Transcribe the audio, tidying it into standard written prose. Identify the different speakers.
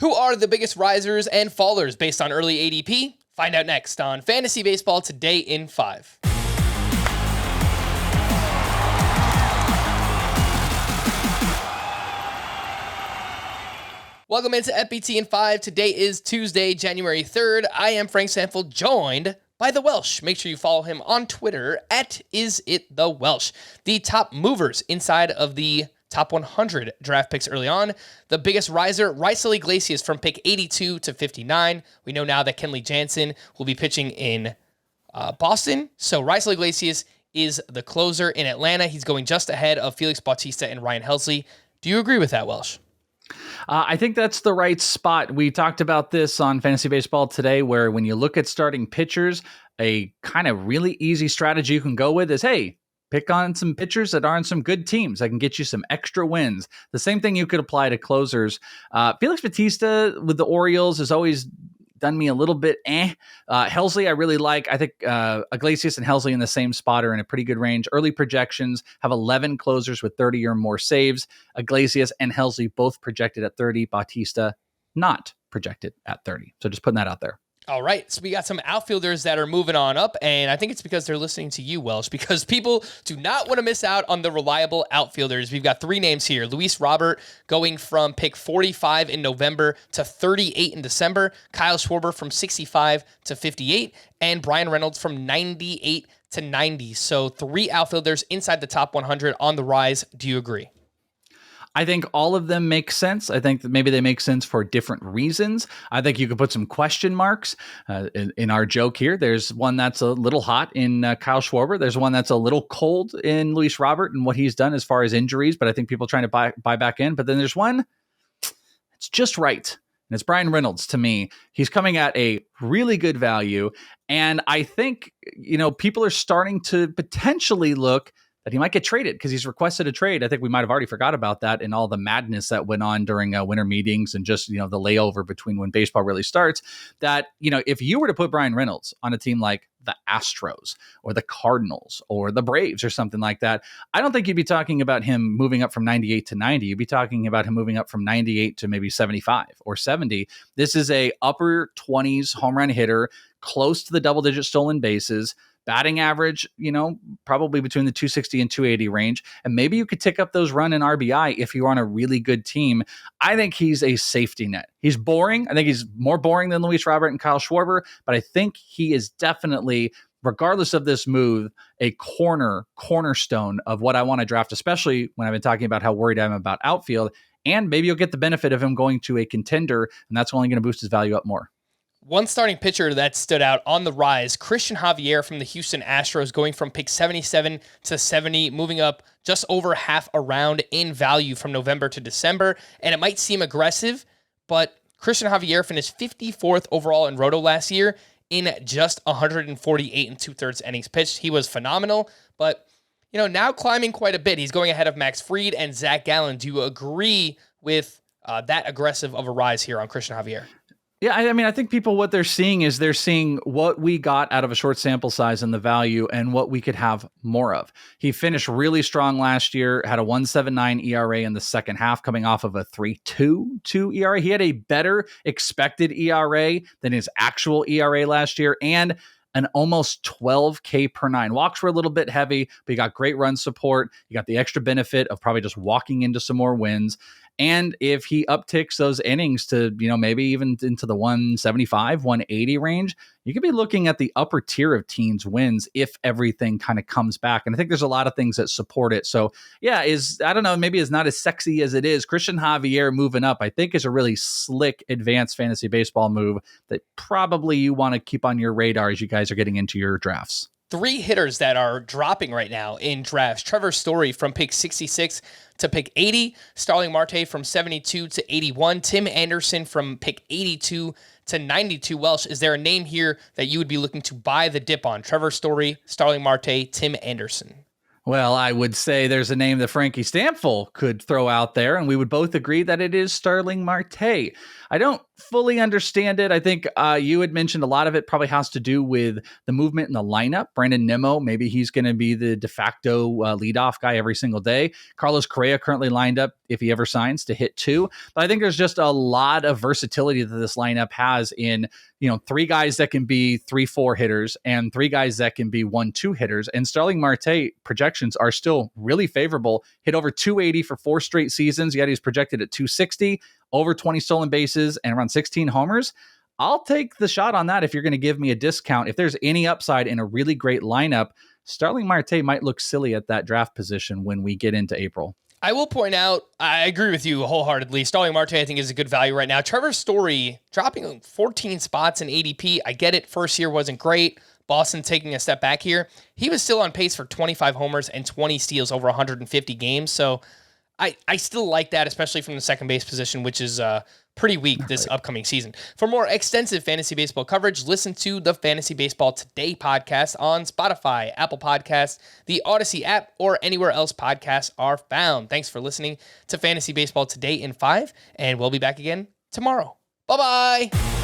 Speaker 1: Who are the biggest risers and fallers based on early ADP? Find out next on Fantasy Baseball Today in 5. Welcome into FBT in 5. Today is Tuesday, January 3rd. I am Frank Sanford, joined by the Welsh. Make sure you follow him on Twitter at IsItTheWelsh. The top movers inside of the top 100 draft picks early on. The biggest riser, Raisel Iglesias from pick 82 to 59. We know now that Kenley Jansen will be pitching in Boston. So Raisel Iglesias is the closer in Atlanta. He's going just ahead of Felix Bautista and Ryan Helsley. Do you agree with that, Welsh?
Speaker 2: I think that's the right spot. We talked about this on Fantasy Baseball Today, where when you look at starting pitchers, a kind of really easy strategy you can go with is, hey, pick on some pitchers that are on some good teams that can get you some extra wins. The same thing you could apply to closers. Felix Bautista with the Orioles has always done me a little bit Helsley, I really like. I think Iglesias and Helsley in the same spot are in a pretty good range. Early projections have 11 closers with 30 or more saves. Iglesias and Helsley both projected at 30. Bautista not projected at 30. So just putting that out there.
Speaker 1: All right, so we got some outfielders that are moving on up, and I think it's because they're listening to you, Welsh, because people do not want to miss out on the reliable outfielders. We've got 3 names here. Luis Robert going from pick 45 in November to 38 in December. Kyle Schwarber from 65 to 58, and Bryan Reynolds from 98 to 90. So 3 outfielders inside the top 100 on the rise. Do you agree?
Speaker 2: I think all of them make sense. I think that maybe they make sense for different reasons. I think you could put some question marks in our joke here. There's one that's a little hot in Kyle Schwarber. There's one that's a little cold in Luis Robert and what he's done as far as injuries, but I think people are trying to buy back in. But then there's one that's just right. And it's Bryan Reynolds to me. He's coming at a really good value. And I think, people are starting to potentially look that he might get traded because he's requested a trade. I think we might have already forgot about that in all the madness that went on during winter meetings and just, the layover between when baseball really starts. That, if you were to put Bryan Reynolds on a team like the Astros or the Cardinals or the Braves or something like that, I don't think you'd be talking about him moving up from 98 to 90. You'd be talking about him moving up from 98 to maybe 75 or 70. This is a upper 20s home run hitter, close to the double-digit stolen bases, batting average, probably between the 260 and 280 range. And maybe you could tick up those run and RBI if you're on a really good team. I think he's a safety net. He's boring. I think he's more boring than Luis Robert and Kyle Schwarber, but I think he is definitely, regardless of this move, a cornerstone of what I want to draft, especially when I've been talking about how worried I am about outfield. And maybe you'll get the benefit of him going to a contender, and that's only going to boost his value up more.
Speaker 1: One starting pitcher that stood out on the rise, Cristian Javier from the Houston Astros, going from pick 77 to 70, moving up just over half a round in value from November to December. And it might seem aggressive, but Cristian Javier finished 54th overall in Roto last year in just 148 and 2/3 innings pitched. He was phenomenal, but now climbing quite a bit. He's going ahead of Max Fried and Zach Gallen. Do you agree with that aggressive of a rise here on Cristian Javier?
Speaker 2: Yeah, I think people, what they're seeing is they're seeing what we got out of a short sample size and the value and what we could have more of. He finished really strong last year, had a 1.79 ERA in the second half, coming off of a 3.22 ERA. He had a better expected ERA than his actual ERA last year, and an almost 12K per 9. Walks were a little bit heavy, but you got great run support. You got the extra benefit of probably just walking into some more wins. And if he upticks those innings to, maybe even into the 175, 180 range, you could be looking at the upper tier of teens wins if everything kind of comes back. And I think there's a lot of things that support it. So yeah, I don't know, maybe it's not as sexy as it is. Cristian Javier moving up, I think, is a really slick advanced fantasy baseball move that probably you want to keep on your radar as you guys are getting into your drafts.
Speaker 1: 3 hitters that are dropping right now in drafts. Trevor Story from pick 66 to pick 80. Starling Marte from 72 to 81. Tim Anderson from pick 82 to 92. Welsh, is there a name here that you would be looking to buy the dip on? Trevor Story, Starling Marte, Tim Anderson.
Speaker 2: Well, I would say there's a name that Frankie Stampfl could throw out there, and we would both agree that it is Starling Marte. I don't fully understand it. I think you had mentioned a lot of it probably has to do with the movement in the lineup. Brandon Nimmo, maybe he's going to be the de facto leadoff guy every single day. Carlos Correa currently lined up, if he ever signs, to hit 2. But I think there's just a lot of versatility that this lineup has in, 3 guys that can be 3-4 hitters and 3 guys that can be 1-2 hitters. And Starling Marte projections are still really favorable. Hit over 280 for 4 straight seasons, yet he's projected at 260, over 20 stolen bases, and around 16 homers. I'll take the shot on that if you're going to give me a discount. If there's any upside in a really great lineup, Starling Marte might look silly at that draft position when we get into April.
Speaker 1: I will point out, I agree with you wholeheartedly. Starling Marte, I think, is a good value right now. Trevor Story dropping 14 spots in ADP. I get it. First year wasn't great. Boston taking a step back here. He was still on pace for 25 homers and 20 steals over 150 games. So I still like that, especially from the second base position, which is pretty weak this upcoming season. For more extensive fantasy baseball coverage, listen to the Fantasy Baseball Today podcast on Spotify, Apple Podcasts, the Audacy app, or anywhere else podcasts are found. Thanks for listening to Fantasy Baseball Today in 5, and we'll be back again tomorrow. Bye-bye.